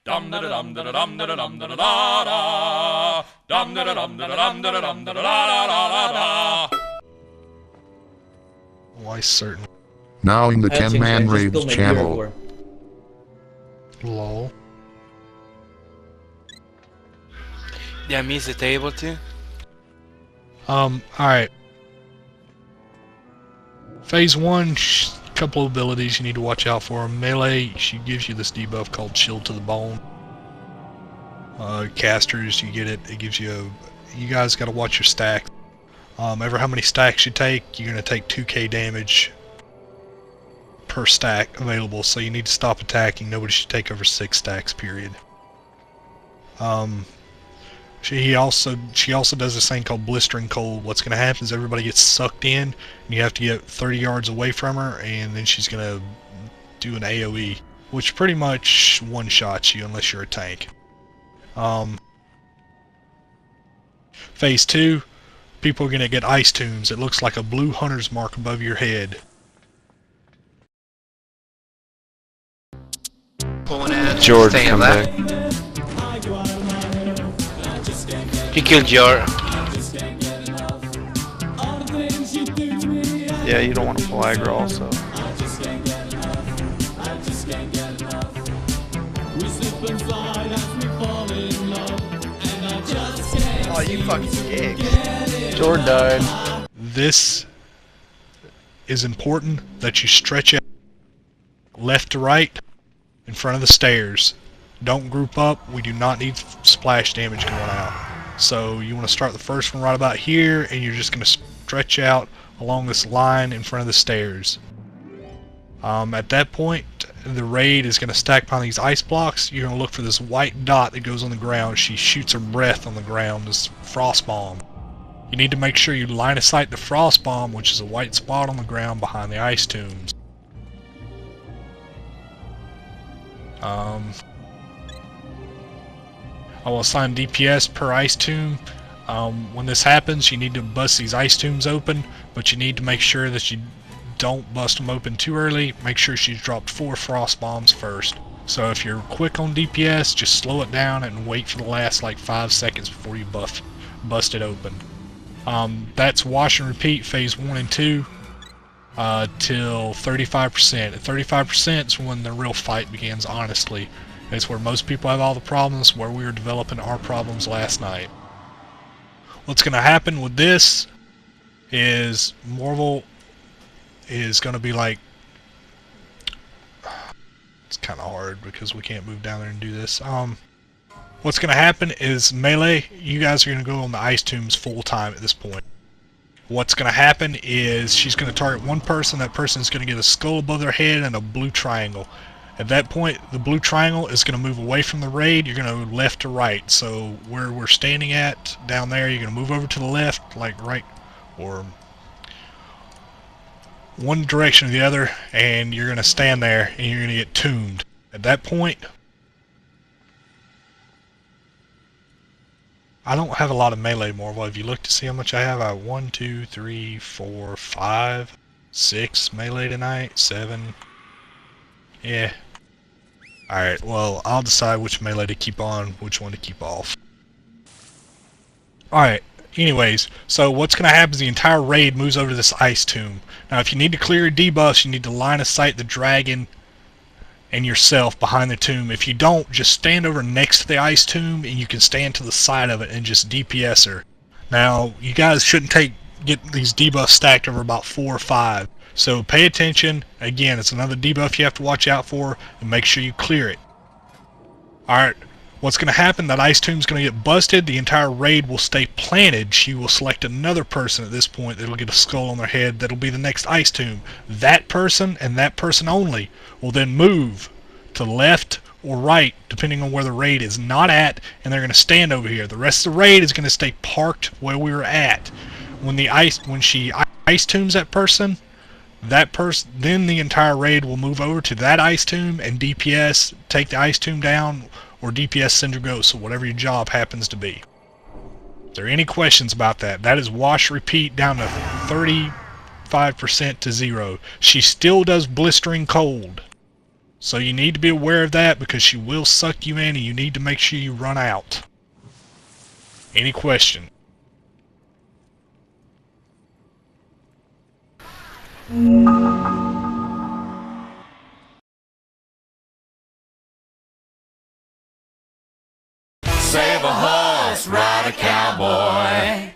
Dum da dum da dum da dum da da da. Dum da dum da dum da dum da da da. Why certain? Now in the I have 10-man just raids still make channel. war. Lol. Yeah, me is it able to? Alright. Phase 1, couple of abilities you need to watch out for. Melee, she gives you this debuff called Shield to the Bone. Casters, you get it. It gives you you guys gotta watch your stack. Ever how many stacks you take, you're gonna take 2k damage per stack available, so you need to stop attacking. Nobody should take over 6 stacks, period. She also does this thing called Blistering Cold. What's going to happen is everybody gets sucked in, and you have to get 30 yards away from her, and then she's going to do an AoE, which pretty much one-shots you unless you're a tank. Phase 2, people are going to get ice tombs. It looks like a blue hunter's mark above your head. George, come back. He killed Jar. Yeah, you don't want to flag her also. Oh, you fucking gig. George died. This is important that you stretch out left to right in front of the stairs. Don't group up. We do not need splash damage going out. So you want to start the first one right about here, and you're just going to stretch out along this line in front of the stairs. At that point, the raid is going to stack upon these ice blocks. You're going to look for this white dot that goes on the ground. She shoots her breath on the ground, this frost bomb. You need to make sure you line of sight the frost bomb, which is a white spot on the ground behind the ice tombs. I will assign DPS per ice tomb. When this happens, you need to bust these ice tombs open, but you need to make sure that you don't bust them open too early. Make sure she's dropped 4 frost bombs first. So if you're quick on DPS, just slow it down and wait for the last like 5 seconds before you bust it open. That's wash and repeat phase 1 and 2 till 35%. At 35% is when the real fight begins, honestly. It's where most people have all the problems, where we were developing our problems last night. What's going to happen with this is Morval is going to be like... It's kind of hard because we can't move down there and do this. What's going to happen is Melee, you guys are going to go on the ice tombs full time at this point. What's going to happen is she's going to target one person. That person is going to get a skull above their head and a blue triangle. At that point, the blue triangle is going to move away from the raid. You're going to go left to right. So where we're standing at down there, you're going to move over to the left, like right, or one direction or the other, and you're going to stand there and you're going to get tombed. At that point, I don't have a lot of melee more. Well, if you look to see how much I have, I have 1, 2, 3, 4, 5, 6 melee tonight, 7. Yeah. Alright, well, I'll decide which melee to keep on, which one to keep off. Alright, anyways, so what's going to happen is the entire raid moves over to this ice tomb. Now, if you need to clear your debuffs, you need to line of sight the dragon and yourself behind the tomb. If you don't, just stand over next to the ice tomb, and you can stand to the side of it and just DPS her. Now, you guys shouldn't get these debuffs stacked over about 4 or 5. So pay attention. Again, it's another debuff you have to watch out for, and make sure you clear it. Alright, what's going to happen, that ice tomb is going to get busted. The entire raid will stay planted. She will select another person at this point that'll get a skull on their head. That'll be the next ice tomb. That person, and that person only, will then move to left or right, depending on where the raid is not at, and they're going to stand over here. The rest of the raid is going to stay parked where we were at. When she ice tombs that person, then the entire raid will move over to that ice tomb and DPS, take the ice tomb down, or DPS Sindragosa, whatever your job happens to be. If there are any questions about that, that is wash repeat down to 35% to 0. She still does blistering cold. So you need to be aware of that because she will suck you in and you need to make sure you run out. Any question? Save a horse, ride a cowboy.